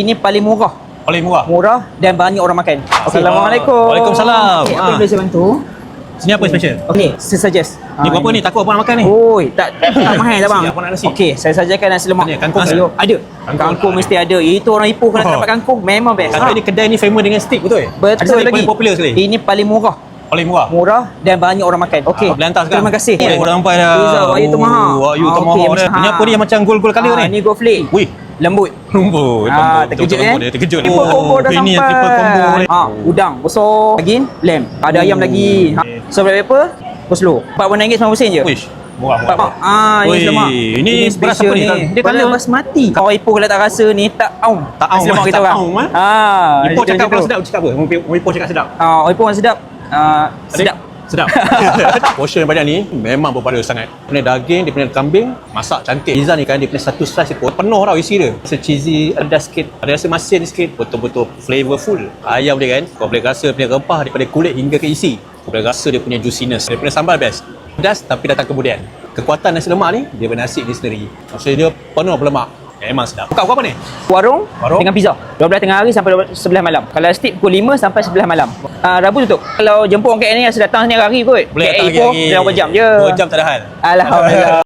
Ini paling murah. Paling murah. Murah dan banyak orang makan. Assalamualaikum. Waalaikumsalam. Okay, apa boleh saya bantu? Sini apa special? Okey, saya suggest. Ni berapa ni? Takut apa nak makan ni? Oi, tak mahal tak bang? Nasi, apa nak nasi? Okey, saya sajakan nasi lemak. Ni, kangkung Ayo, ada. Kangkung ada. mesti ada. Itu orang Ipoh kalau tak dapat kangkung memang best. Kata ni kedai ni famous dengan steak betul? Betul Ada lagi. paling popular sekali. Ini paling murah. Paling murah. Murah dan banyak orang makan. Okey. Boleh hantar sekarang. Terima kasih. Oh, dah sampai dah. Rizal, Wahyu Tomaha. Wahyu Tomaha Okey, dah. Ini apa ni yang macam gold-gold colour ni? Ni gold flake. Wih, Lembut. lembut. Terkejut kan? Dia terkejut. Triple combo dah ini sampai. triple combo ni. Udang besar. Lagi lamb. Ada ayam lagi. So black pepper, slow. RM46.90 je. Wish. Murah. Ini Wih, lemak. ini beras special apa ni? Dia beras colour basmati. Kalau Ipoh kalau tak rasa ni tak aum. Tak aum, Lemak kita tak orang. aum, Macam Ipoh cakap tu. kalau sedap, cakap apa? Orang Ipoh cakap sedap. Ipoh orang sedap. Sedap. Sedap. Portion banyak ni memang berpada sangat. Dia punya daging, dia punya kambing, masak cantik. Pizza ni kan dia punya satu slice itu penuh tau isi dia. Rasa cheesy, ada sikit, ada rasa masin sikit, betul-betul flavorful. Ayam dia kan, kau boleh rasa punya rempah daripada kulit hingga ke isi. Kau boleh rasa dia punya juiciness. Dia punya sambal best. Pedas tapi datang kemudian. Kekuatan nasi lemak ni, dia bernasi ni sendiri. Maksudnya dia penuh berlemak. Memang sedap. Buka pukul apa ni? Warung Warung? dengan pizza. 12 tengah hari sampai 11 malam. Kalau steak pukul 5 sampai 11 malam. Rabu tutup. Kalau jemput orang KL ni rasa datang sini hari kot. Boleh KL datang Ipoh, lagi. dalam berapa jam je. 2 jam tak ada hal. Alhamdulillah.